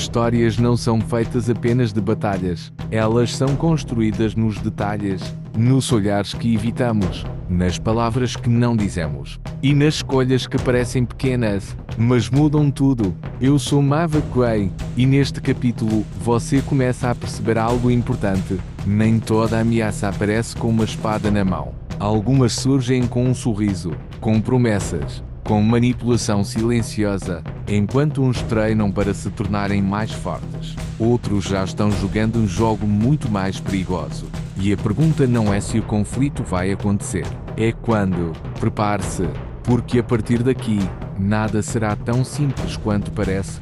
Histórias não são feitas apenas de batalhas, elas são construídas nos detalhes, nos olhares que evitamos, nas palavras que não dizemos e nas escolhas que parecem pequenas, mas mudam tudo. Eu sou Mava Quay e neste capítulo você começa a perceber algo importante. Nem toda ameaça aparece com uma espada na mão. Algumas surgem com um sorriso, com promessas, com manipulação silenciosa, enquanto uns treinam para se tornarem mais fortes. Outros já estão jogando um jogo muito mais perigoso. E a pergunta não é se o conflito vai acontecer, é quando. Prepare-se, porque a partir daqui, nada será tão simples quanto parece.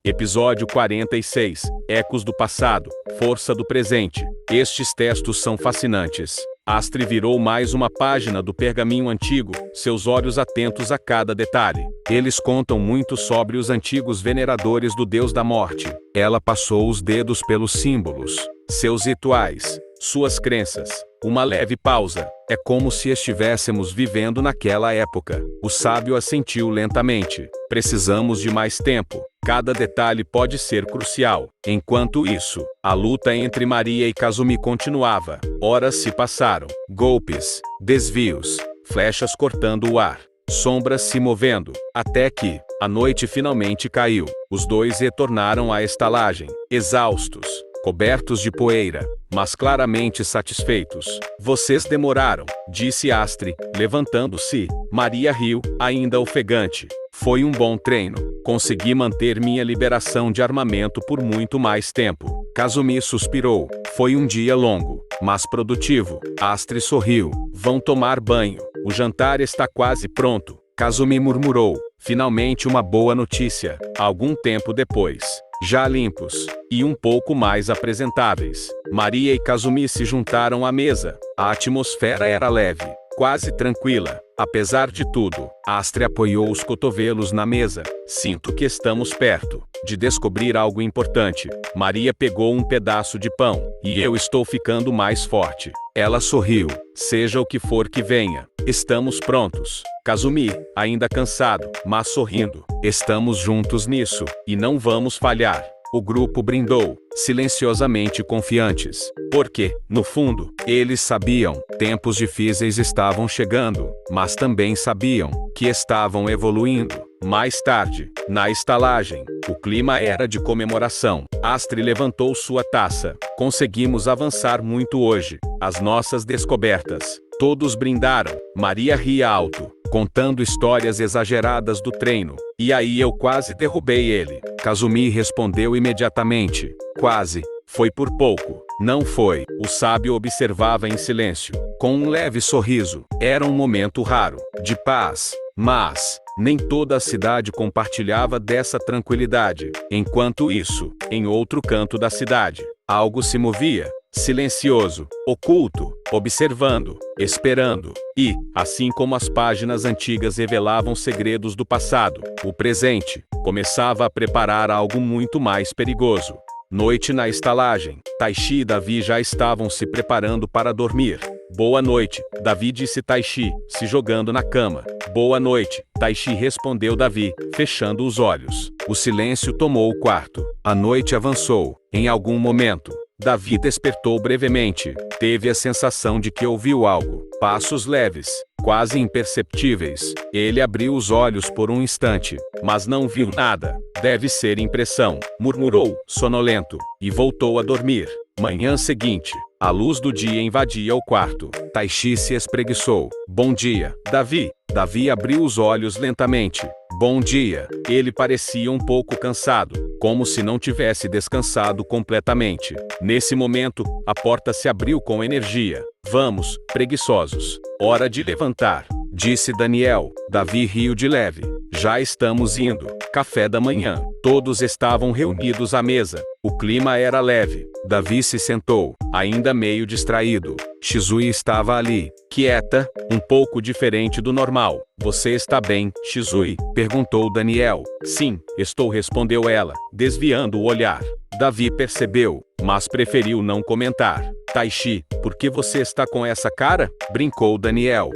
Episódio 46. Ecos do passado, força do presente. Estes textos são fascinantes. Astrid virou mais uma página do pergaminho antigo, seus olhos atentos a cada detalhe. Eles contam muito sobre os antigos veneradores do deus da morte. Ela passou os dedos pelos símbolos, seus rituais, suas crenças. Uma leve pausa. É como se estivéssemos vivendo naquela época. O sábio assentiu lentamente. Precisamos de mais tempo. Cada detalhe pode ser crucial. Enquanto isso, a luta entre Maria e Kazumi continuava. Horas se passaram. Golpes, desvios, flechas cortando o ar, sombras se movendo, até que a noite finalmente caiu. Os dois retornaram à estalagem, exaustos, cobertos de poeira, mas claramente satisfeitos. Vocês demoraram, disse Astrid, levantando-se. Maria riu, ainda ofegante. Foi um bom treino. Consegui manter minha liberação de armamento por muito mais tempo. Kazumi suspirou. Foi um dia longo, mas produtivo. Astrid sorriu. Vão tomar banho. O jantar está quase pronto. Kazumi murmurou. Finalmente uma boa notícia. Algum tempo depois, já limpos e um pouco mais apresentáveis, Maria e Kazumi se juntaram à mesa. A atmosfera era leve, quase tranquila. Apesar de tudo, Astrid apoiou os cotovelos na mesa. Sinto que estamos perto de descobrir algo importante. Maria pegou um pedaço de pão. E eu estou ficando mais forte. Ela sorriu. Seja o que for que venha, estamos prontos. Kazumi, ainda cansado, mas sorrindo. Estamos juntos nisso, e não vamos falhar. O grupo brindou, silenciosamente confiantes. Porque, no fundo, eles sabiam, tempos difíceis estavam chegando, mas também sabiam que estavam evoluindo. Mais tarde, na estalagem, o clima era de comemoração. Astrid levantou sua taça. Conseguimos avançar muito hoje. As nossas descobertas. Todos brindaram. Maria ria alto, contando histórias exageradas do treino. E aí eu quase derrubei ele. Kazumi respondeu imediatamente. Quase. Foi por pouco. Não foi. O sábio observava em silêncio, com um leve sorriso. Era um momento raro, de paz. Mas nem toda a cidade compartilhava dessa tranquilidade. Enquanto isso, em outro canto da cidade, algo se movia. Silencioso, oculto, observando, esperando. E, assim como as páginas antigas revelavam segredos do passado, o presente começava a preparar algo muito mais perigoso. Noite na estalagem. Taishi e Davi já estavam se preparando para dormir. Boa noite, Davi disse Taishi, se jogando na cama. Boa noite, Taishi respondeu Davi, fechando os olhos. O silêncio tomou o quarto. A noite avançou. Em algum momento, Davi despertou brevemente. Teve a sensação de que ouviu algo. Passos leves, quase imperceptíveis. Ele abriu os olhos por um instante, mas não viu nada. Deve ser impressão, murmurou, sonolento, e voltou a dormir. Manhã seguinte, a luz do dia invadia o quarto. Taishi se espreguiçou. Bom dia, Davi. Davi abriu os olhos lentamente. Bom dia. Ele parecia um pouco cansado, como se não tivesse descansado completamente. Nesse momento, a porta se abriu com energia. Vamos, preguiçosos. Hora de levantar, disse Daniel. Davi riu de leve. Já estamos indo. Café da manhã. Todos estavam reunidos à mesa. O clima era leve. Davi se sentou, ainda meio distraído. Shizui estava ali, quieta, um pouco diferente do normal. Você está bem, Shizui? Perguntou Daniel. Sim, estou, respondeu ela, desviando o olhar. Davi percebeu, mas preferiu não comentar. Taishi, por que você está com essa cara? Brincou Daniel.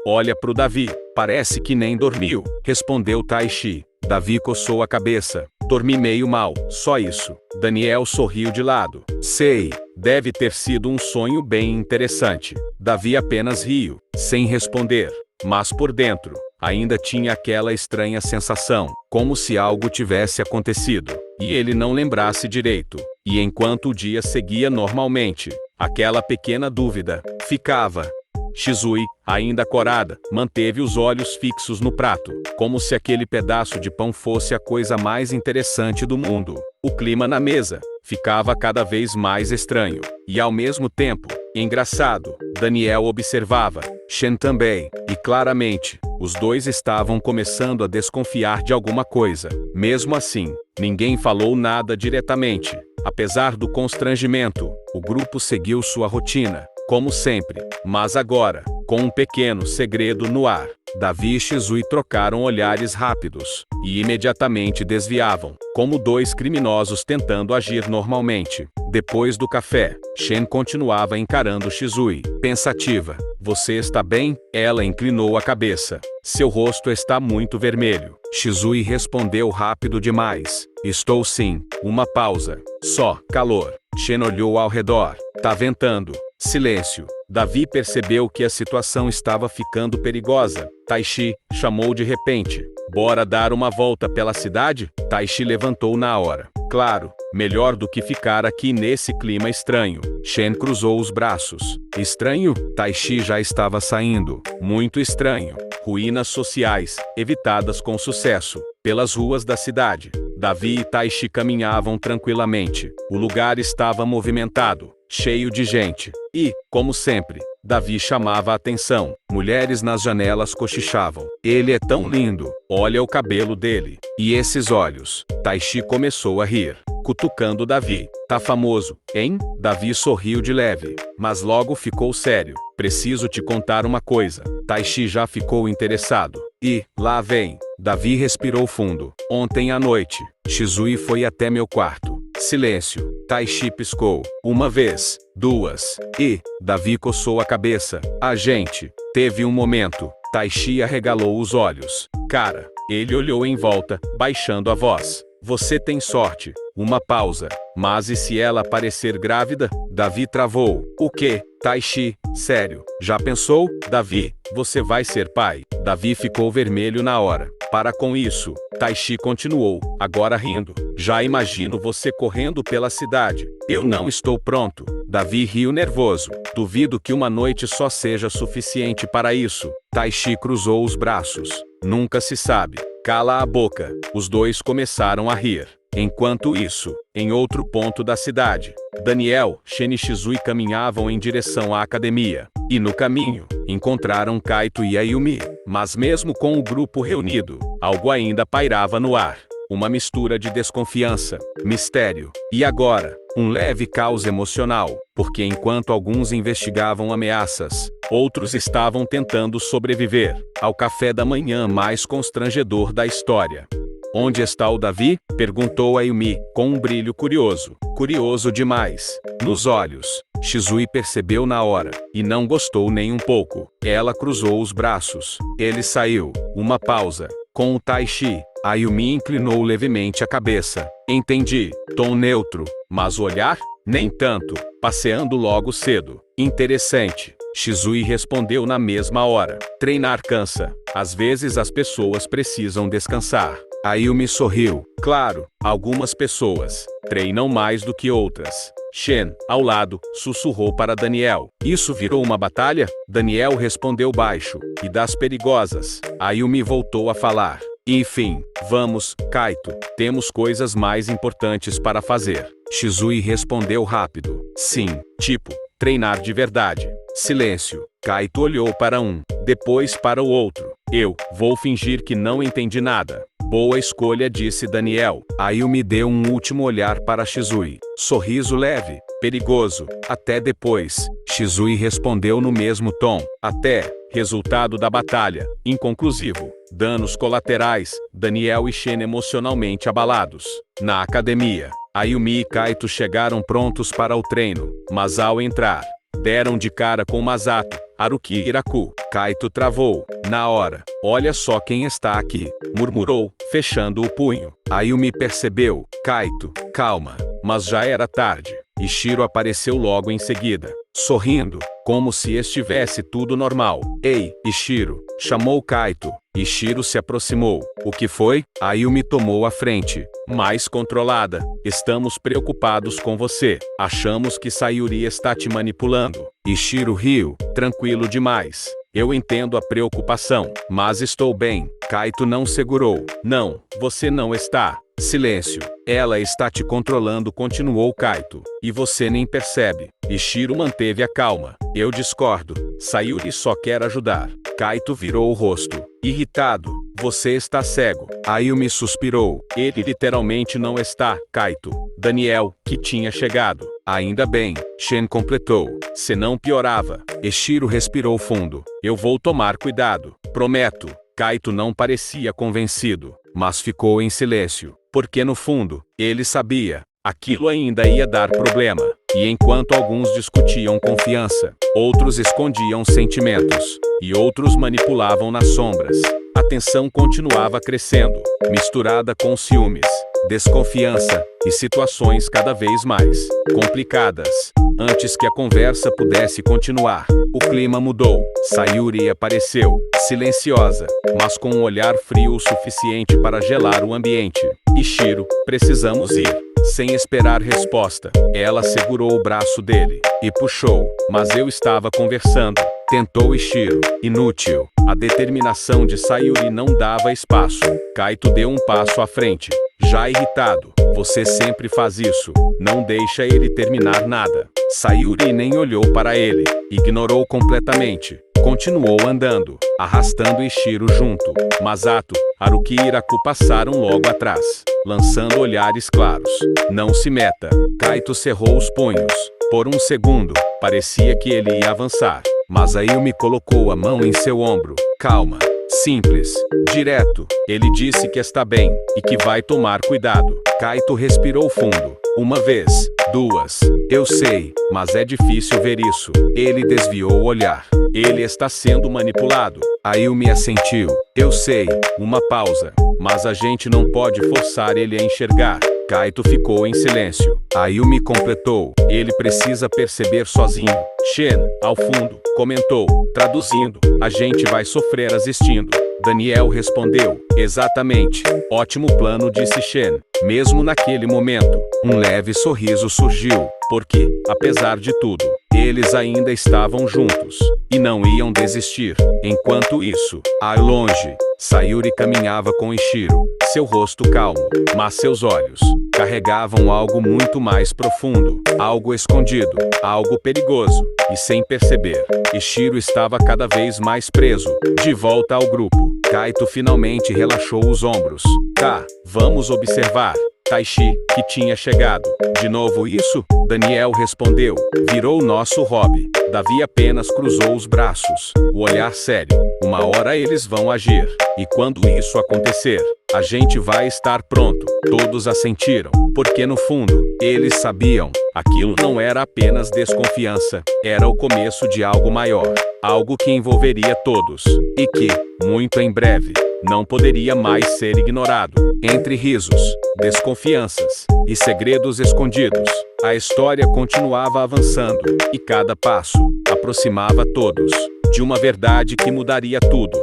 Olha pro Davi. Parece que nem dormiu, respondeu Taishi. Davi coçou a cabeça. Dormi meio mal, só isso. Daniel sorriu de lado. Sei, deve ter sido um sonho bem interessante. Davi apenas riu, sem responder. Mas por dentro, ainda tinha aquela estranha sensação, como se algo tivesse acontecido, e ele não lembrasse direito. E enquanto o dia seguia normalmente, aquela pequena dúvida ficava. Shizui, ainda corada, manteve os olhos fixos no prato, como se aquele pedaço de pão fosse a coisa mais interessante do mundo. O clima na mesa ficava cada vez mais estranho, e ao mesmo tempo, engraçado. Daniel observava, Shen também, e claramente, os dois estavam começando a desconfiar de alguma coisa. Mesmo assim, ninguém falou nada diretamente. Apesar do constrangimento, o grupo seguiu sua rotina, como sempre, mas agora, com um pequeno segredo no ar. Davi e Shizui trocaram olhares rápidos, e imediatamente desviavam, como dois criminosos tentando agir normalmente. Depois do café, Shen continuava encarando Shizui, pensativa. Você está bem? Ela inclinou a cabeça. Seu rosto está muito vermelho. Shizui respondeu rápido demais. Estou sim. Uma pausa. Só, calor. Shen olhou ao redor. Tá ventando. Silêncio. Davi percebeu que a situação estava ficando perigosa. Taishi chamou de repente. Bora dar uma volta pela cidade? Taishi levantou na hora. Claro, melhor do que ficar aqui nesse clima estranho. Shen cruzou os braços. Estranho? Taishi já estava saindo. Muito estranho. Ruínas sociais, evitadas com sucesso, pelas ruas da cidade. Davi e Taishi caminhavam tranquilamente. O lugar estava movimentado, cheio de gente. E, como sempre, Davi chamava a atenção. Mulheres nas janelas cochichavam. Ele é tão lindo. Olha o cabelo dele. E esses olhos. Taishi começou a rir, cutucando Davi. Tá famoso, hein? Davi sorriu de leve, mas logo ficou sério. Preciso te contar uma coisa. Taishi já ficou interessado. E, lá vem. Davi respirou fundo. Ontem à noite, Shizui foi até meu quarto. Silêncio. Taishi piscou. Uma vez, duas. E, Davi coçou a cabeça. A gente teve um momento. Taishi arregalou os olhos. Cara, ele olhou em volta, baixando a voz. Você tem sorte. Uma pausa. Mas e se ela parecer grávida? Davi travou. O quê? Taishi, sério. Já pensou? Davi, você vai ser pai. Davi ficou vermelho na hora. Para com isso. Taishi continuou, agora rindo. Já imagino você correndo pela cidade. Eu não estou pronto. Davi riu nervoso. Duvido que uma noite só seja suficiente para isso. Taishi cruzou os braços. Nunca se sabe. Cala a boca. Os dois começaram a rir. Enquanto isso, em outro ponto da cidade, Daniel, Shen e Shizui caminhavam em direção à academia. E no caminho, encontraram Kaito e Ayumi. Mas mesmo com o grupo reunido, algo ainda pairava no ar. Uma mistura de desconfiança, mistério, e agora, um leve caos emocional, porque enquanto alguns investigavam ameaças, outros estavam tentando sobreviver ao café da manhã mais constrangedor da história. Onde está o Davi? Perguntou Ayumi, com um brilho curioso. Curioso demais. Nos olhos. Shizui percebeu na hora, e não gostou nem um pouco. Ela cruzou os braços. Ele saiu. Uma pausa. Com o Taishi. Ayumi inclinou levemente a cabeça. Entendi. Tom neutro. Mas o olhar? Nem tanto. Passeando logo cedo. Interessante. Shizui respondeu na mesma hora. Treinar cansa. Às vezes as pessoas precisam descansar. Ayumi sorriu. Claro, algumas pessoas treinam mais do que outras. Shen, ao lado, sussurrou para Daniel. Isso virou uma batalha? Daniel respondeu baixo. E das perigosas. Ayumi voltou a falar. Enfim, vamos, Kaito. Temos coisas mais importantes para fazer. Shizui respondeu rápido. Sim, tipo, treinar de verdade. Silêncio. Kaito olhou para um, depois para o outro. Eu vou fingir que não entendi nada. Boa escolha, disse Daniel. Ayumi deu um último olhar para Shizui. Sorriso leve. Perigoso. Até depois. Shizui respondeu no mesmo tom. Até. Resultado da batalha. Inconclusivo. Danos colaterais. Daniel e Shen emocionalmente abalados. Na academia. Ayumi e Kaito chegaram prontos para o treino. Mas ao entrar, Deram de cara com Masato, Haruki e Hiraku. Kaito travou. Na hora. Olha só quem está aqui, murmurou, fechando o punho. Ayumi percebeu. Kaito, calma. Mas já era tarde. Ishiro apareceu logo em seguida, sorrindo, como se estivesse tudo normal. Ei, Ishiro, chamou Kaito. Ishiro se aproximou. O que foi? Ayumi tomou a frente, mais controlada. Estamos preocupados com você. Achamos que Sayuri está te manipulando. Ishiro riu, tranquilo demais. Eu entendo a preocupação, mas estou bem. Kaito não segurou. Não, você não está. Silêncio. Ela está te controlando, continuou Kaito. E você nem percebe. Ishiro manteve a calma. Eu discordo. Sayuri só quer ajudar. Kaito virou o rosto, irritado. Você está cego. Ayumi suspirou. Ele literalmente não está, Kaito. Daniel, que tinha chegado. Ainda bem, Shen completou. Se não piorava. Ishiro respirou fundo. Eu vou tomar cuidado. Prometo. Kaito não parecia convencido, mas ficou em silêncio, porque no fundo, ele sabia, aquilo ainda ia dar problema. E enquanto alguns discutiam confiança, outros escondiam sentimentos, e outros manipulavam nas sombras, a tensão continuava crescendo, misturada com ciúmes, desconfiança, e situações cada vez mais complicadas. Antes que a conversa pudesse continuar, o clima mudou. Sayuri apareceu, silenciosa, mas com um olhar frio o suficiente para gelar o ambiente. Ishiro, precisamos ir. Sem esperar resposta, ela segurou o braço dele e puxou, mas eu estava conversando. Tentou Ishiro. Inútil. A determinação de Sayuri não dava espaço. Kaito deu um passo à frente, já irritado. Você sempre faz isso. Não deixa ele terminar nada. Sayuri nem olhou para ele. Ignorou completamente. Continuou andando, arrastando Ishiro junto. Masato, Haruki e Hiraku passaram logo atrás, lançando olhares claros. Não se meta. Kaito cerrou os punhos. Por um segundo, parecia que ele ia avançar. Mas Ayumi colocou a mão em seu ombro. Calma. Simples. Direto. Ele disse que está bem e que vai tomar cuidado. Kaito respirou fundo. Uma vez. Duas. Eu sei, mas é difícil ver isso. Ele desviou o olhar. Ele está sendo manipulado. Ayumi assentiu. Eu sei. Uma pausa. Mas a gente não pode forçar ele a enxergar. Kaito ficou em silêncio. Ayumi completou. Ele precisa perceber sozinho. Shen, ao fundo, comentou, traduzindo. A gente vai sofrer assistindo. Daniel respondeu. Exatamente. Ótimo plano, disse Shen. Mesmo naquele momento, um leve sorriso surgiu, porque, apesar de tudo, eles ainda estavam juntos, e não iam desistir. Enquanto isso, ao longe, Sayuri caminhava com Ishiro, seu rosto calmo, mas seus olhos carregavam algo muito mais profundo, algo escondido, algo perigoso, e sem perceber, Ishiro estava cada vez mais preso. De volta ao grupo, Kaito finalmente relaxou os ombros. Tá, vamos observar. Taishi, que tinha chegado. De novo isso? Daniel respondeu. Virou nosso hobby. Davi apenas cruzou os braços, o olhar sério. Uma hora eles vão agir. E quando isso acontecer, a gente vai estar pronto. Todos assentiram, porque no fundo, eles sabiam. Aquilo não era apenas desconfiança, era o começo de algo maior. Algo que envolveria todos. E que, muito em breve, não poderia mais ser ignorado. Entre risos, desconfianças e segredos escondidos, a história continuava avançando, e cada passo aproximava todos de uma verdade que mudaria tudo.